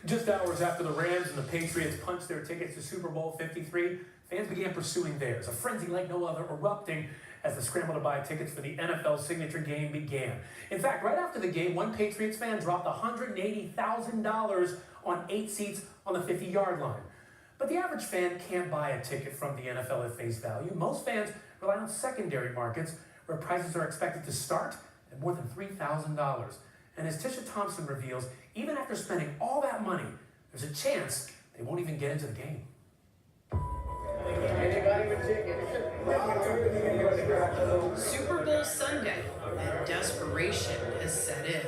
Just hours after the Rams and the Patriots punched their tickets to Super Bowl 53, fans began pursuing theirs, a frenzy like no other erupting as the scramble to buy tickets for the NFL signature game began. In fact, right after the game, one Patriots fan dropped $180,000 on 8 seats on the 50-yard line. But the average fan can't buy a ticket from the NFL at face value. Most fans rely on secondary markets where prices are expected to start at more than $3,000. And as Tisha Thompson reveals, even after spending all that money, there's a chance they won't even get into the game. Super Bowl Sunday, and desperation has set in.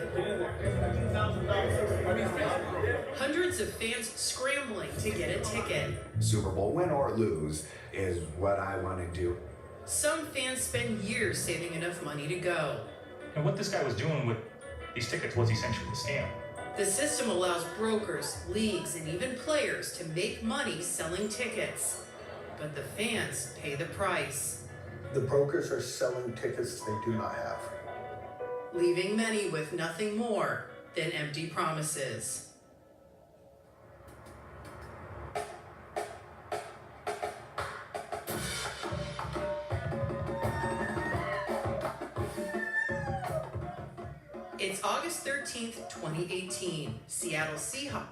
Hundreds of fans scrambling to get a ticket. Super Bowl, win or lose, is what I want to do. Some fans spend years saving enough money to go. And what this guy was doing with these tickets was essentially a scam. The system allows brokers, leagues, and even players to make money selling tickets. But the fans pay the price. The brokers are selling tickets they do not have, leaving many with nothing more than empty promises. It's August 13th, 2018. Seattle Seahawks.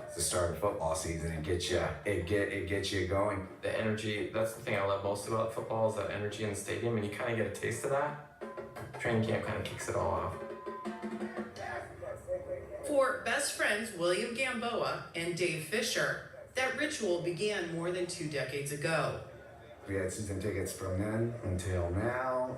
It's the start of football season. It gets you, it gets you going. The energy, that's the thing I love most about football, is that energy in the stadium, and you kind of get a taste of that. Training camp kind of kicks it all off. For best friends William Gamboa and Dave Fisher, that ritual began more than 2 decades ago. We had season tickets from then until now.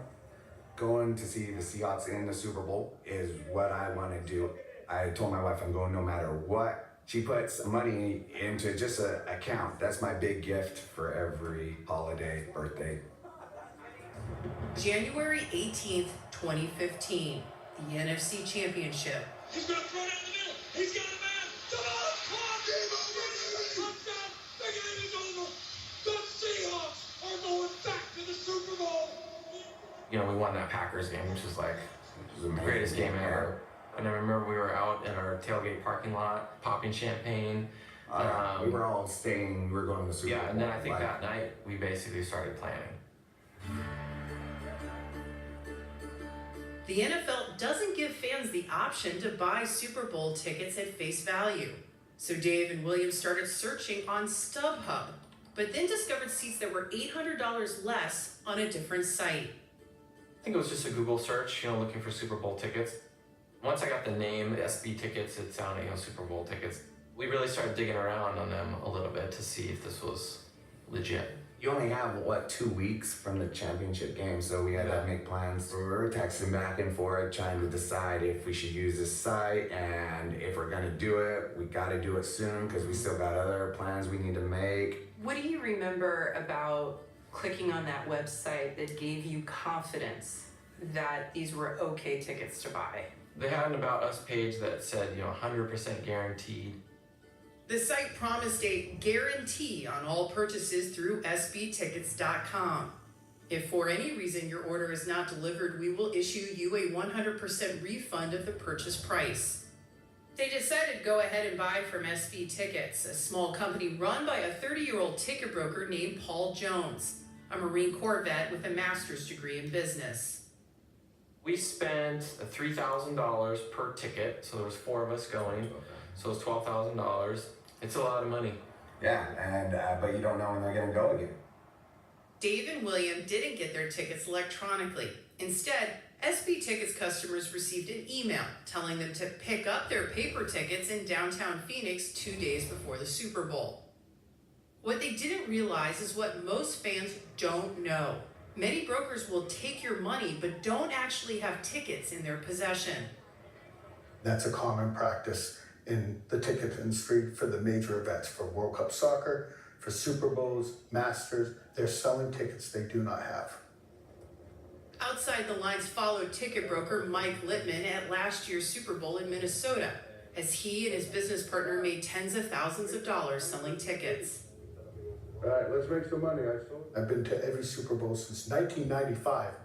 Going to see the Seahawks in the Super Bowl is what I want to do. I told my wife I'm going no matter what. She puts money into just an account. That's my big gift for every holiday, birthday. January 18th, 2015, the NFC Championship. He's going to throw it in the middle. He's got a man. Touchdown. The game is over. The Seahawks are going back to the Super Bowl. You know, we won that Packers game, which was like the greatest game ever. And I remember we were out in our tailgate parking lot, popping champagne. We were all staying, we were going to the Super Bowl. Yeah, and then I think that night, we basically started planning. The NFL doesn't give fans the option to buy Super Bowl tickets at face value. So Dave and William started searching on StubHub, but then discovered seats that were $800 less on a different site. I think it was just a Google search, looking for Super Bowl tickets. Once I got the name, the SB tickets, it sounded, Super Bowl tickets. We really started digging around on them a little bit to see if this was legit. You only have, 2 weeks from the championship game, so we had to make plans. We were texting back and forth, trying to decide if we should use this site, and if we're gonna do it, we gotta do it soon, because we still got other plans we need to make. What do you remember about clicking on that website that gave you confidence that these were okay tickets to buy? They had an About Us page that said, 100% guaranteed. The site promised a guarantee on all purchases through sbtickets.com. If for any reason your order is not delivered, we will issue you a 100% refund of the purchase price. They decided to go ahead and buy from SB Tickets, a small company run by a 30-year-old ticket broker named Paul Jones, a Marine Corps vet with a master's degree in business. We spent $3,000 per ticket, so there was 4 of us going, so it was $12,000. It's a lot of money. Yeah, and but you don't know when they're gonna go again. Dave and William didn't get their tickets electronically. Instead, SB Tickets customers received an email telling them to pick up their paper tickets in downtown Phoenix 2 days before the Super Bowl. What they didn't realize is what most fans don't know. Many brokers will take your money but don't actually have tickets in their possession. That's a common practice in the ticket industry for the major events, for World Cup soccer, for Super Bowls, Masters. They're selling tickets they do not have. Outside the lines followed ticket broker Mike Littman at last year's Super Bowl in Minnesota, as he and his business partner made tens of thousands of dollars selling tickets. All right, let's make some money. I've been to every Super Bowl since 1995.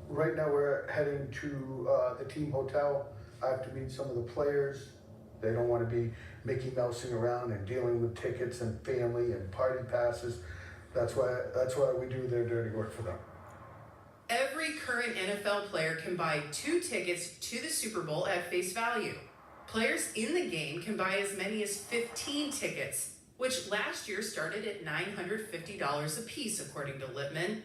Right now we're heading to the team hotel. I have to meet some of the players. They don't want to be Mickey Mousing around and dealing with tickets and family and party passes. That's why we do their dirty work for them. Every current NFL player can buy 2 tickets to the Super Bowl at face value. Players in the game can buy as many as 15 tickets, which last year started at $950 a piece, according to Littman.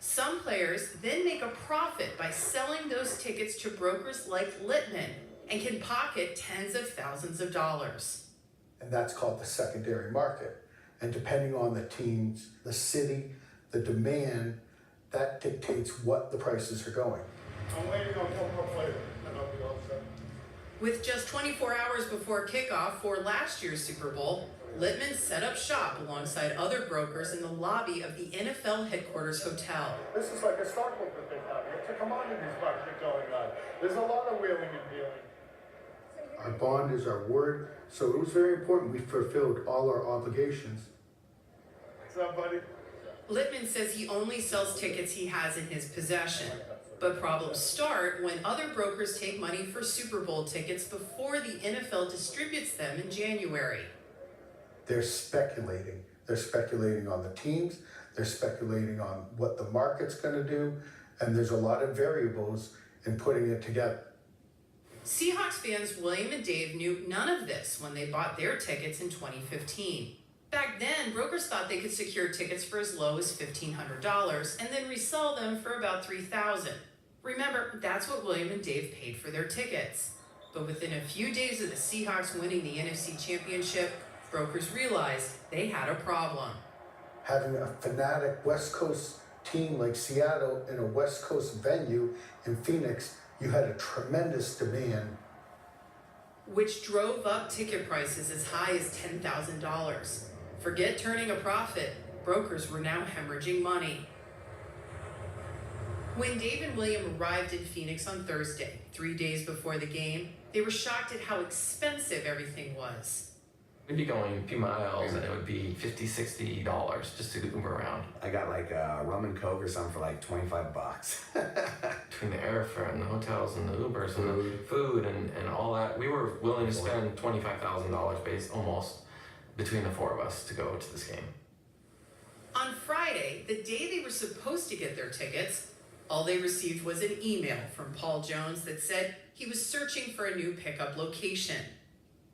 Some players then make a profit by selling those tickets to brokers like Littman and can pocket tens of thousands of dollars. And that's called the secondary market. And depending on the teams, the city, the demand, that dictates what the prices are going. I'm waiting on one more player, and I'll be all set. With just 24 hours before kickoff for last year's Super Bowl, Littman set up shop alongside other brokers in the lobby of the NFL headquarters hotel. This is like a stockbroker thing now. It's a commodities market going on. There's a lot of wheeling and dealing. Our bond is our word, so it was very important we fulfilled all our obligations. What's up, buddy? Littman says he only sells tickets he has in his possession. But problems start when other brokers take money for Super Bowl tickets before the NFL distributes them in January. They're speculating. They're speculating on the teams. They're speculating on what the market's going to do. And there's a lot of variables in putting it together. Seahawks fans William and Dave knew none of this when they bought their tickets in 2015. Back then, brokers thought they could secure tickets for as low as $1,500 and then resell them for about $3,000. Remember, that's what William and Dave paid for their tickets. But within a few days of the Seahawks winning the NFC Championship, brokers realized they had a problem. Having a fanatic West Coast team like Seattle in a West Coast venue in Phoenix, you had a tremendous demand. Which drove up ticket prices as high as $10,000. Forget turning a profit, brokers were now hemorrhaging money. When Dave and William arrived in Phoenix on Thursday, 3 days before the game, they were shocked at how expensive everything was. We'd be going a few miles and it would be $50, $60 just to Uber around. I got like a rum and coke or something for like $25. Between the airfare and the hotels and the Ubers and the food and all that, we were willing to spend $25,000 based almost between the 4 of us to go to this game. On Friday, the day they were supposed to get their tickets, all they received was an email from Paul Jones that said he was searching for a new pickup location.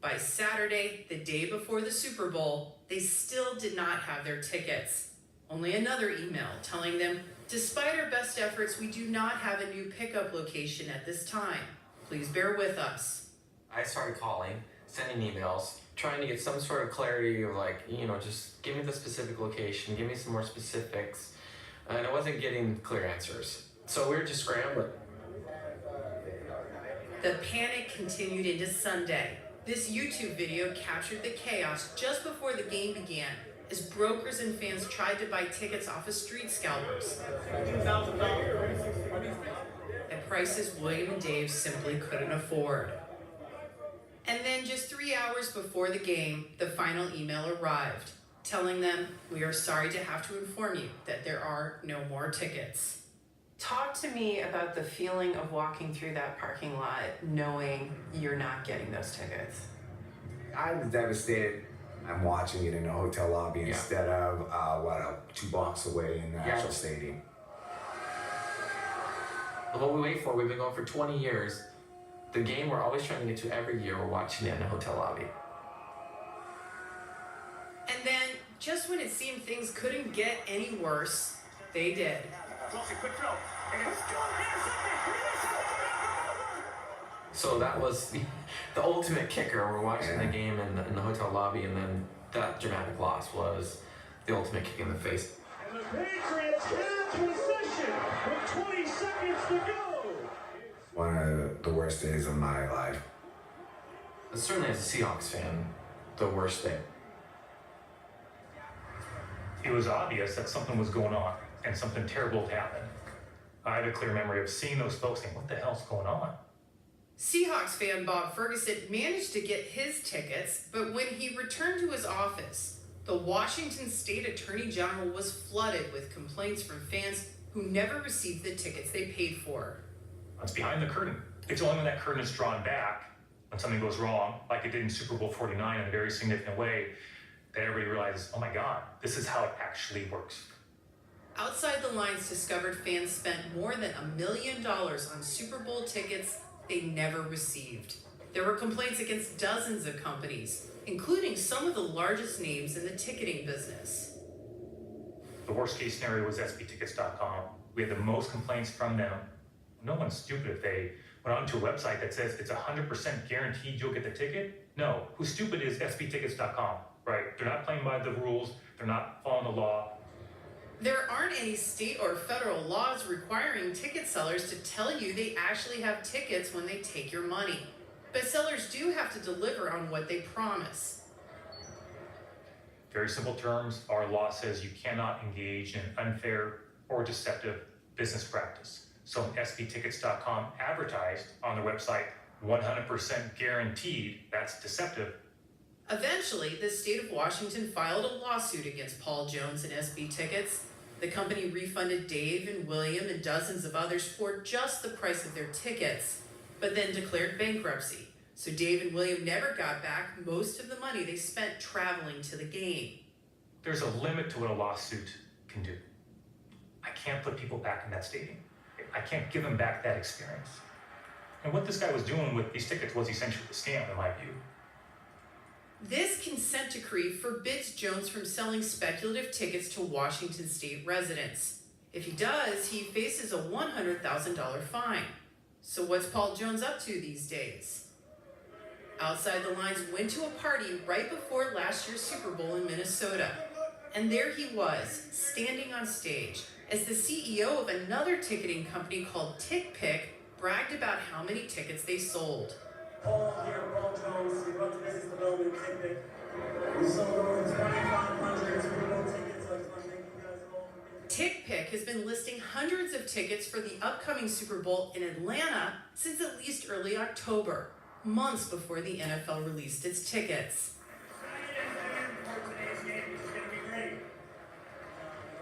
By Saturday, the day before the Super Bowl, they still did not have their tickets. Only another email telling them, despite our best efforts, we do not have a new pickup location at this time. Please bear with us. I started calling, sending emails, trying to get some sort of clarity of like, just give me the specific location, give me some more specifics. And I wasn't getting clear answers. So we were just scrambling. The panic continued into Sunday. This YouTube video captured the chaos just before the game began as brokers and fans tried to buy tickets off of street scalpers at prices William and Dave simply couldn't afford. And then just 3 hours before the game, the final email arrived, telling them, "We are sorry to have to inform you that there are no more tickets." Talk to me about the feeling of walking through that parking lot knowing you're not getting those tickets. I'm devastated. I'm watching it in a hotel lobby instead of 2 blocks away in the actual stadium. What we wait for, we've been going for 20 years. The game we're always trying to get to every year, we're watching it in a hotel lobby. And then, just when it seemed things couldn't get any worse, they did. So that was the ultimate kicker. We're watching the game in the hotel lobby, and then that dramatic loss was the ultimate kick in the face. And the Patriots have possession with 20 seconds to go. One of the worst days of my life. Certainly as a Seahawks fan, the worst day. It was obvious that something was going on and something terrible had happened. I have a clear memory of seeing those folks saying, what the hell's going on? Seahawks fan Bob Ferguson managed to get his tickets, but when he returned to his office, the Washington State Attorney General was flooded with complaints from fans who never received the tickets they paid for. It's behind the curtain. It's only when that curtain is drawn back when something goes wrong, like it did in Super Bowl 49 in a very significant way, that everybody realizes, oh my God, this is how it actually works. Outside the Lines discovered fans spent more than $1 million on Super Bowl tickets they never received. There were complaints against dozens of companies, including some of the largest names in the ticketing business. The worst case scenario was SBTickets.com. We had the most complaints from them. No one's stupid if they went onto a website that says it's 100% guaranteed you'll get the ticket. No, who's stupid is SBTickets.com, right? They're not playing by the rules. They're not following the law. There aren't any state or federal laws requiring ticket sellers to tell you they actually have tickets when they take your money. But sellers do have to deliver on what they promise. Very simple terms, our law says you cannot engage in unfair or deceptive business practice. So when SBTickets.com advertised on their website 100% guaranteed, that's deceptive. Eventually, the state of Washington filed a lawsuit against Paul Jones and SB Tickets. The company refunded Dave and William and dozens of others for just the price of their tickets, but then declared bankruptcy. So Dave and William never got back most of the money they spent traveling to the game. There's a limit to what a lawsuit can do. I can't put people back in that stadium. I can't give them back that experience. And what this guy was doing with these tickets was essentially a scam, in my view. This consent decree forbids Jones from selling speculative tickets to Washington state residents. If he does, he faces a $100,000 fine. So what's Paul Jones up to these days? Outside the Lines went to a party right before last year's Super Bowl in Minnesota. And there he was, standing on stage, as the CEO of another ticketing company called TickPick bragged about how many tickets they sold. Paul here, Paul Jones, we run the business development TickPick. We sold over 2,500 Super Bowl tickets. I just want to thank you guys all. TickPick has been listing hundreds of tickets for the upcoming Super Bowl in Atlanta since at least early October, months before the NFL released its tickets.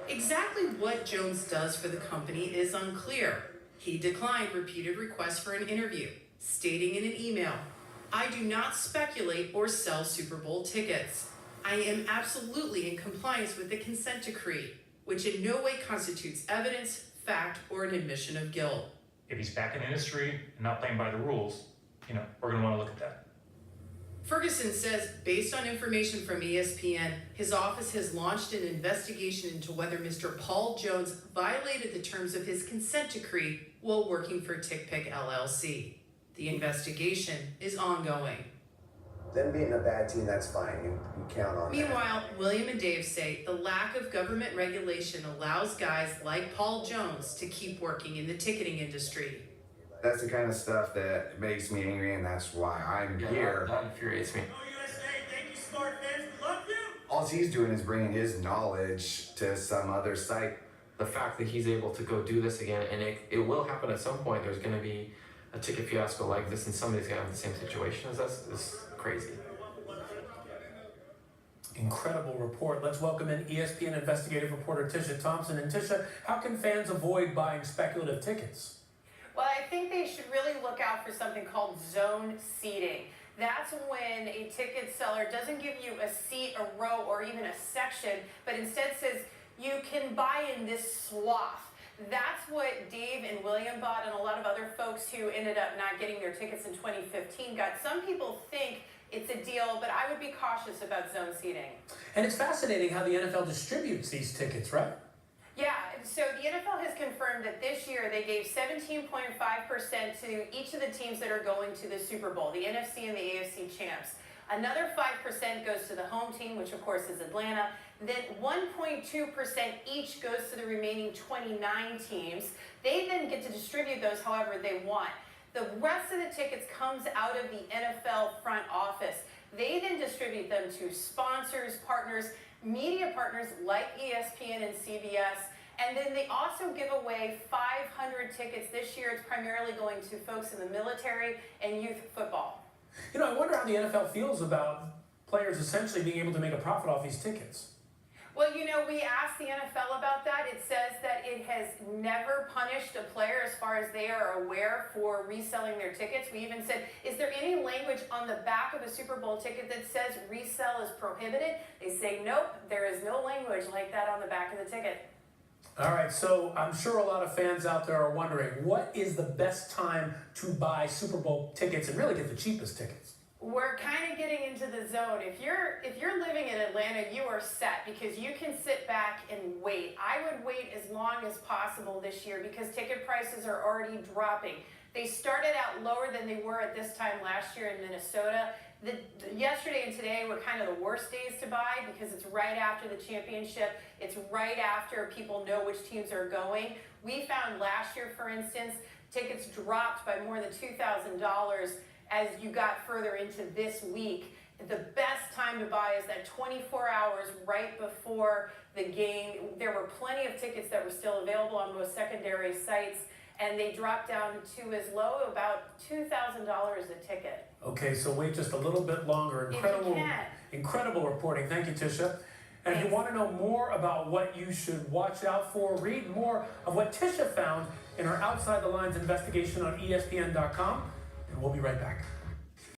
Exactly what Jones does for the company is unclear. He declined repeated requests for an interview, stating in an email, "I do not speculate or sell Super Bowl tickets. I am absolutely in compliance with the consent decree, which in no way constitutes evidence, fact, or an admission of guilt." If he's back in the industry and not playing by the rules, we're gonna wanna look at that. Ferguson says, based on information from ESPN, his office has launched an investigation into whether Mr. Paul Jones violated the terms of his consent decree while working for TickPick LLC. The investigation is ongoing. Them being a bad team, that's fine. You count on that. Meanwhile, William and Dave say the lack of government regulation allows guys like Paul Jones to keep working in the ticketing industry. That's the kind of stuff that makes me angry, and that's why I'm here. That infuriates me. Go USA, thank you, smart fans. We love you. All he's doing is bringing his knowledge to some other site. The fact that he's able to go do this again, and it will happen at some point. There's going to be a ticket fiasco like this, and somebody's going to have the same situation as us. It's crazy. Incredible report. Let's welcome in ESPN investigative reporter Tisha Thompson. And Tisha, how can fans avoid buying speculative tickets? Well, I think they should really look out for something called zone seating. That's when a ticket seller doesn't give you a seat, a row, or even a section, but instead says you can buy in this swath. That's what Dave and William bought, and a lot of other folks who ended up not getting their tickets in 2015 got. Some people think it's a deal, but I would be cautious about zone seating. And it's fascinating how the NFL distributes these tickets, right? Yeah, so the NFL has confirmed that this year they gave 17.5% to each of the teams that are going to the Super Bowl, the NFC and the AFC champs. Another 5% goes to the home team, which of course is Atlanta. Then 1.2% each goes to the remaining 29 teams. They then get to distribute those however they want. The rest of the tickets comes out of the NFL front office. They then distribute them to sponsors, partners, media partners like ESPN and CBS, and then they also give away 500 tickets. This year it's primarily going to folks in the military and youth football. I wonder how the NFL feels about players essentially being able to make a profit off these tickets. Well, we asked the NFL about that. It says that it has never punished a player as far as they are aware for reselling their tickets. We even said, is there any language on the back of a Super Bowl ticket that says resell is prohibited? They say, nope, there is no language like that on the back of the ticket. All right, so I'm sure a lot of fans out there are wondering, what is the best time to buy Super Bowl tickets and really get the cheapest tickets? We're kind of getting into the zone. If you're living in Atlanta, you are set because you can sit back and wait. I would wait as long as possible this year because ticket prices are already dropping. They started out lower than they were at this time last year in Minnesota. Yesterday and today were kind of the worst days to buy because it's right after the championship. It's right after people know which teams are going. We found last year, for instance, tickets dropped by more than $2,000 as you got further into this week. The best time to buy is that 24 hours right before the game. There were plenty of tickets that were still available on most secondary sites, and they dropped down to as low about $2,000 a ticket. Okay, so wait just a little bit longer. Incredible reporting. Thank you, Tisha. And if you want to know more about what you should watch out for, read more of what Tisha found in her Outside the Lines investigation on ESPN.com. And we'll be right back.